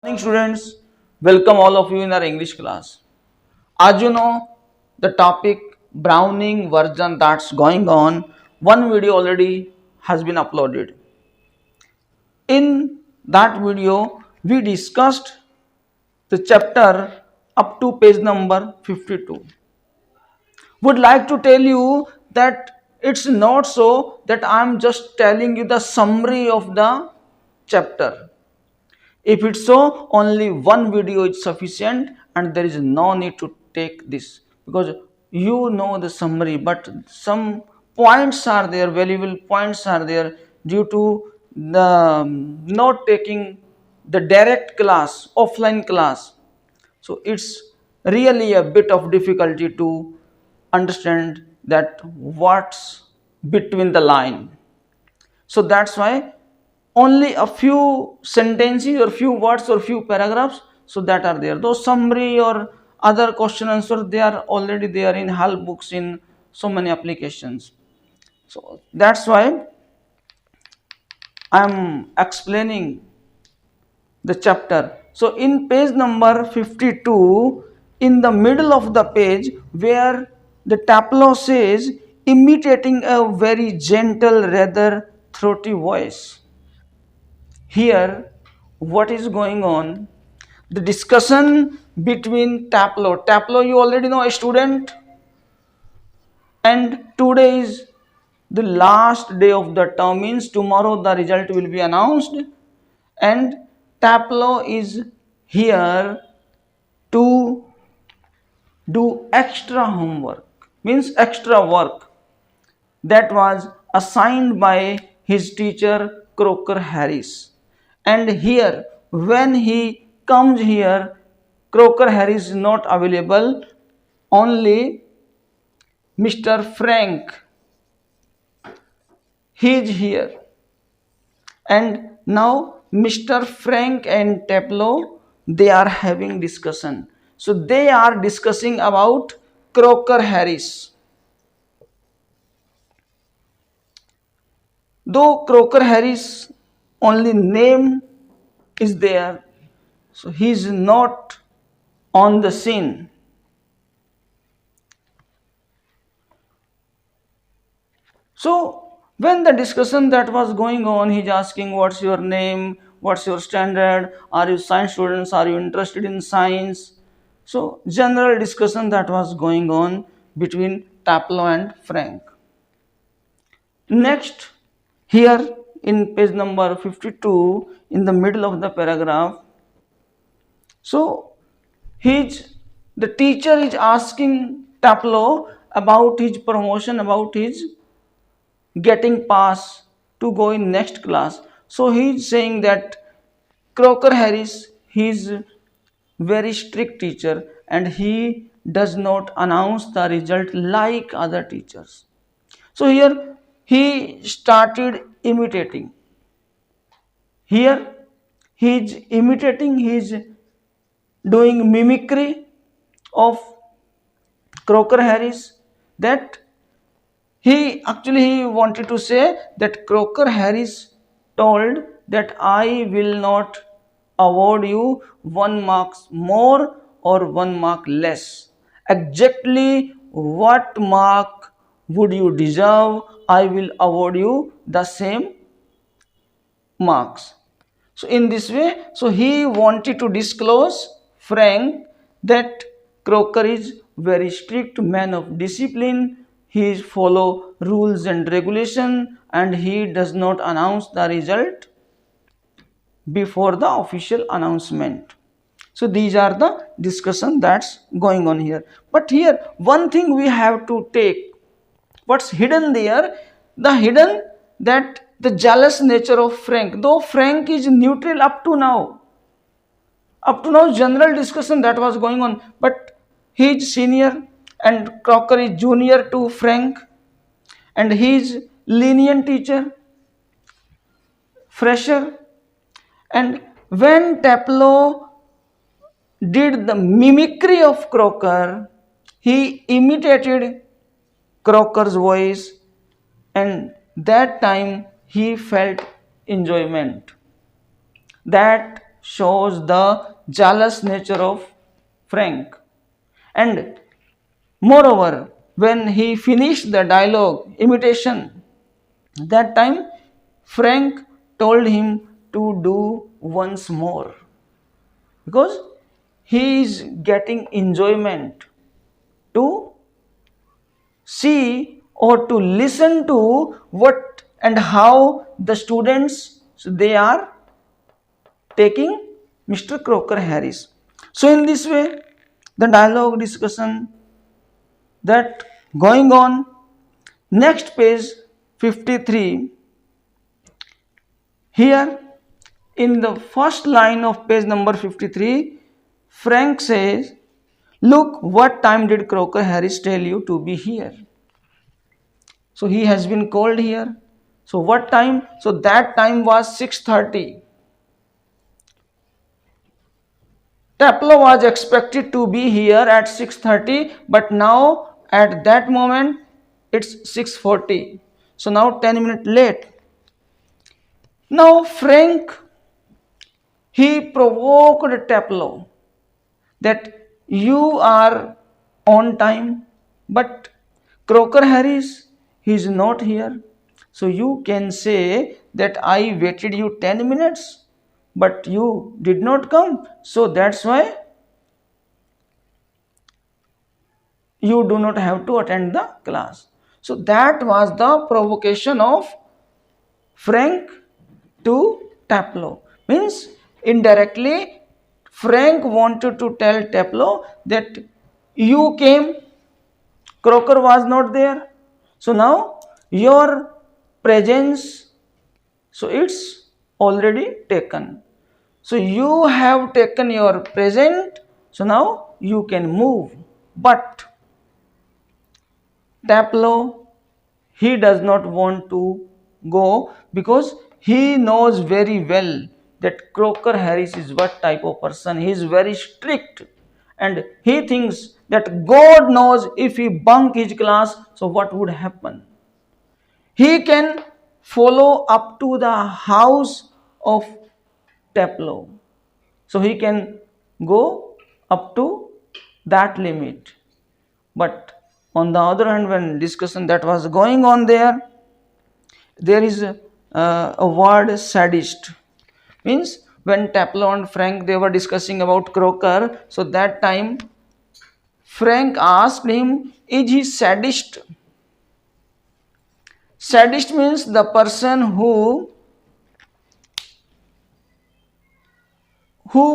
Morning students, welcome all of you in our English class. As you know, the topic Browning version that's going on, one video already has been uploaded. In that video, we discussed the chapter up to page number 52. Would like to tell you that it's not so that I'm just telling you the summary of the chapter. If it's so, only one video is sufficient and there is no need to take this because you know the summary, but some points are there, valuable points are there due to the not taking the direct class, offline class. So it's really a bit of difficulty to understand that what's between the line. So that's why only a few sentences or few words or few paragraphs so that are there. Those summary or other question answer, they are already there in help books in so many applications. So that's why I am explaining the chapter. So in page number 52, in the middle of the page where the tableau says imitating a very gentle rather throaty voice. Here what is going on, the discussion between tableau you already know, a student, and today is the last day of the term, means tomorrow the result will be announced, and tableau is here to do extra homework, means extra work that was assigned by his teacher Crocker Harris. And here when he comes here, Crocker Harris is not available, only Mr. Frank, he is here. And now Mr. Frank and Tableau, they are having discussion. So they are discussing about Crocker Harris. Though Crocker Harris only name is there, so he is not on the scene. So when the discussion that was going on, he's asking what's your name, what's your standard, are you science students, are you interested in science? So general discussion that was going on between Tableau and Frank. Next, here in page number 52, in the middle of the paragraph, so the teacher is asking Tableau about his promotion, about his getting pass to go in next class. So he is saying that Crocker Harris, he is very strict teacher and he does not announce the result like other teachers. So here he started imitating. Here he is imitating, he is doing mimicry of Crocker Harris, that he wanted to say that Crocker Harris told that I will not award you 1 mark more or 1 mark less. Exactly what mark would you deserve? I will award you the same marks. So in this way, so he wanted to disclose Frank that Crocker is very strict man of discipline. He follow rules and regulation and he does not announce the result before the official announcement. So these are the discussion that's going on here. But here one thing we have to take, what's hidden there, the hidden that the jealous nature of Frank, though Frank is neutral up to now, general discussion that was going on, but he is senior and Crocker is junior to Frank, and he is lenient teacher, fresher. And when Tableau did the mimicry of Crocker, he imitated Crocker's voice, and that time he felt enjoyment. That shows the jealous nature of Frank. And moreover, when he finished the dialogue imitation, that time Frank told him to do once more because he is getting enjoyment to see or to listen to what and how the students they are taking Mr. Croker Harris. So in this way, the dialogue discussion that going on. Next page 53. Here in the first line of page number 53, Frank says, "Look, what time did Croker Harris tell you to be here?" So he has been called here. So what time? So that time was 6:30. Taplow was expected to be here at 6:30, but now at that moment it's 6:40. So now 10 minutes late. Now Frank, he provoked Taplow that you are on time, but Croker Harris, he is not here. So you can say that I waited you 10 minutes, but you did not come. So that's why you do not have to attend the class. So that was the provocation of Frank to Taplow. Means indirectly Frank wanted to tell Taplow that you came, Croker was not there. So now your presence, so it's already taken. So you have taken your present, so now you can move. But Taplow, he does not want to go because he knows very well that Croker Harris is what type of person. He is very strict and he thinks that God knows if he bunk his class, so what would happen? He can follow up to the house of Taplow. So he can go up to that limit. But on the other hand, when discussion that was going on there is a word sadist. Means when Taplow and Frank they were discussing about Croker, so that time Frank asked him, is he sadist? Sadist means the person who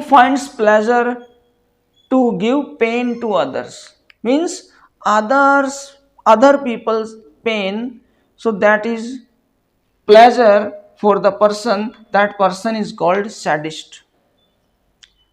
finds pleasure to give pain to others. Means other people's pain, so that is pleasure for the person, that person is called sadist.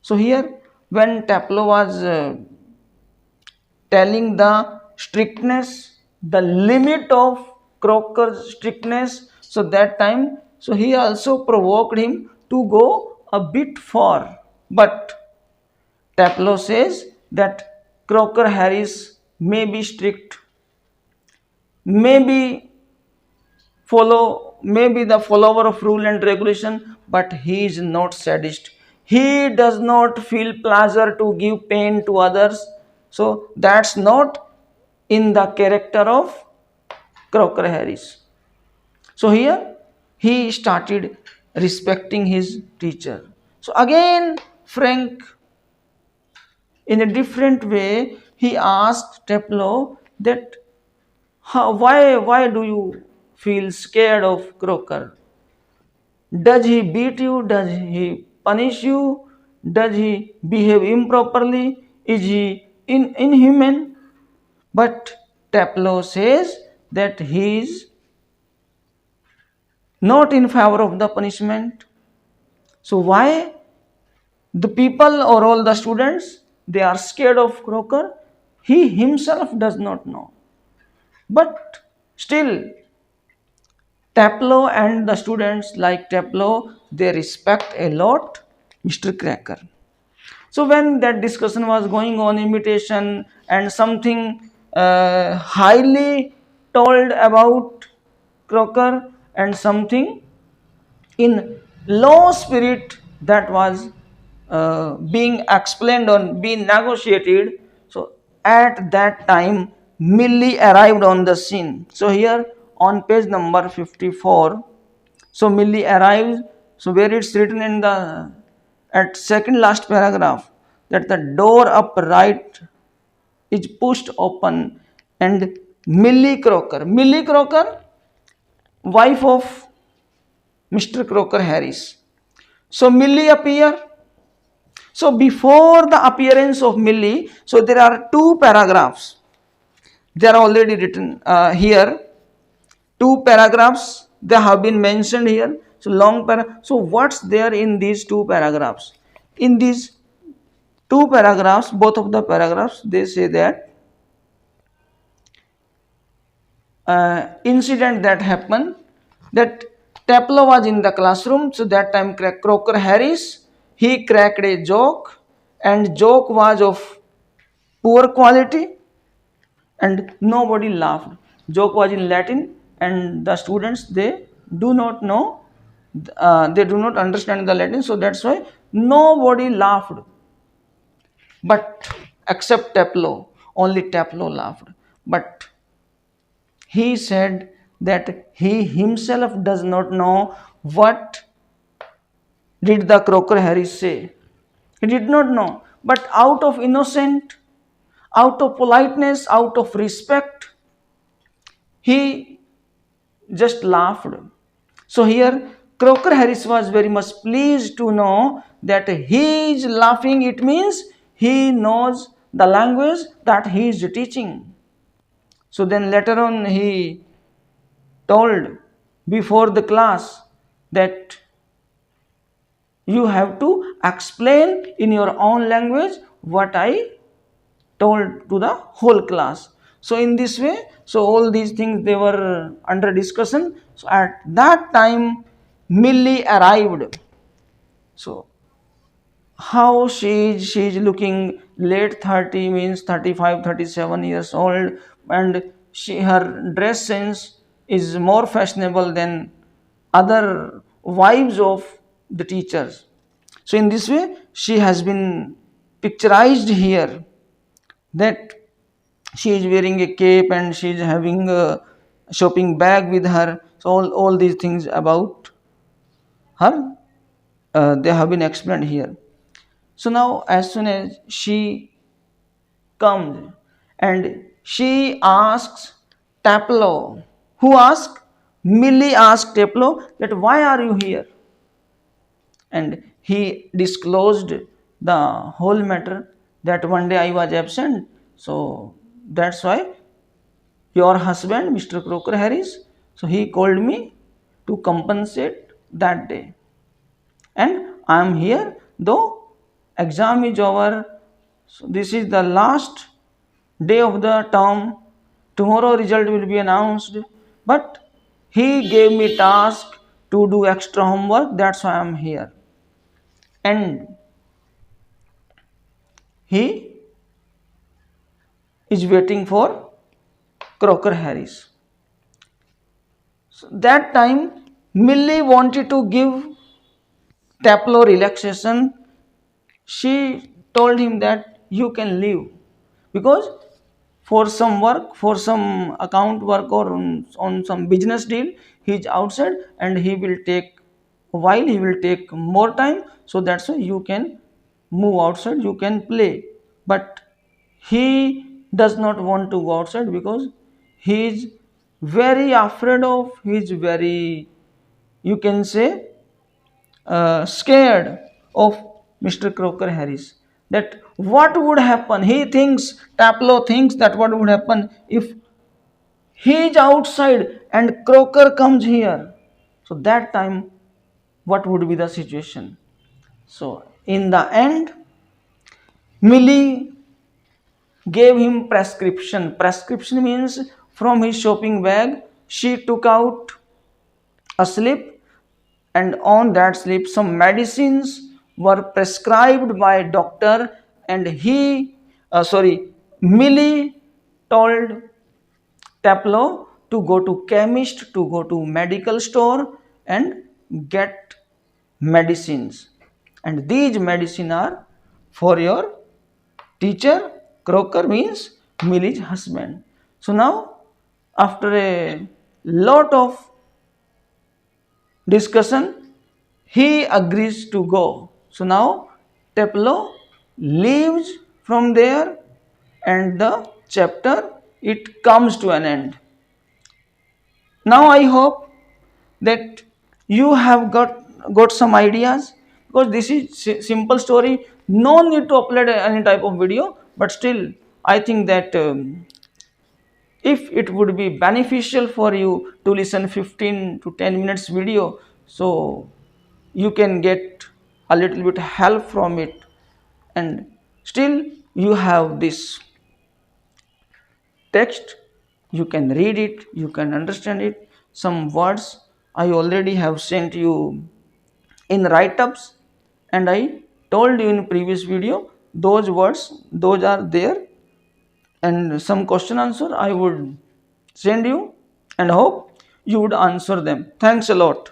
So here when Taplow was telling the strictness, the limit of Croker's strictness, so that time, so he also provoked him to go a bit far. But Taplow says that Croker Harris may be strict, may be the follower of rule and regulation, but he is not sadist. He does not feel pleasure to give pain to others. So that's not in the character of Croker Harris. So here he started respecting his teacher. So again Frank, in a different way, he asked Taplow that why do you feel scared of Croker? Does he beat you? Does he punish you? Does he behave improperly? Is he inhuman? But Taplow says that he is not in favor of the punishment. So why the people or all the students they are scared of Croker? He himself does not know. But still Taplow and the students like Taplow, they respect a lot Mr. Croker. So when that discussion was going on, imitation and something highly told about Croker and something in low spirit that was being explained or being negotiated. So at that time, Millie arrived on the scene. So here on page number 54, so Millie arrives. So where it's written in the at second last paragraph that the door up right is pushed open and Millie Crocker, wife of Mr. Crocker Harris. So Millie appear. So before the appearance of Millie, so there are two paragraphs. They are already written here. Two paragraphs they have been mentioned here. So long So what's there in these two paragraphs? In these two paragraphs, both of the paragraphs, they say that incident that happened, that Taplow was in the classroom. So that time Crocker Harris, he cracked a joke, and joke was of poor quality and nobody laughed. Joke was in Latin and the students, they do not know, they do not understand the Latin, so that's why nobody laughed. But except Taplow, only Taplow laughed. But he said that he himself does not know what did the Crocker Harris say. He did not know. But out of innocent, out of politeness, out of respect, he just laughed. So here Crocker Harris was very much pleased to know that he is laughing. It means he knows the language that he is teaching. So then later on he told before the class that you have to explain in your own language what I told to the whole class. So in this way, so all these things they were under discussion. So at that time Millie arrived. So how she is looking late 30, means 35 37 years old, and her dress sense is more fashionable than other wives of the teachers. So in this way she has been picturized here, that she is wearing a cape and she is having a shopping bag with her. So all these things about her, they have been explained here. So now as soon as she comes and she asks Taplow, who asked? Millie asked Taplow that why are you here? And he disclosed the whole matter, that one day I was absent. So that's why your husband, Mr. Crocker Harris, so he called me to compensate that day. And I am here, though exam is over. So this is the last day of the term. Tomorrow result will be announced. But he gave me task to do extra homework. That's why I am here. And he is waiting for Crocker Harris. So that time Millie wanted to give Taplow relaxation. She told him that you can leave, because for some work, for some account work or on some business deal, he is outside and he will take a while, he will take more time. So that's why you can move outside, you can play. But he does not want to go outside because he is very afraid of, he is very, you can say, scared of Mr. Crocker Harris. That what would happen? He thinks, Taplow thinks that what would happen if he is outside and Crocker comes here. So that time, what would be the situation? So in the end, Millie gave him prescription. Prescription means from his shopping bag, she took out a slip, and on that slip some medicines were prescribed by doctor, and Millie told Taplow to go to chemist, to go to medical store and get medicines. and these medicine are for your teacher. Croker means Millie's husband. So now, after a lot of discussion, he agrees to go. So now Teplo leaves from there and the chapter it comes to an end. Now I hope that you have got some ideas, because this is simple story, no need to upload any type of video, but still I think that if it would be beneficial for you to listen 15 to 10 minutes video, so you can get a little bit help from it, and still you have this text, you can read it, you can understand it. Some words I already have sent you in write-ups, and I told you in previous video those words, those are there, and some question answer I would send you and hope you would answer them. Thanks a lot.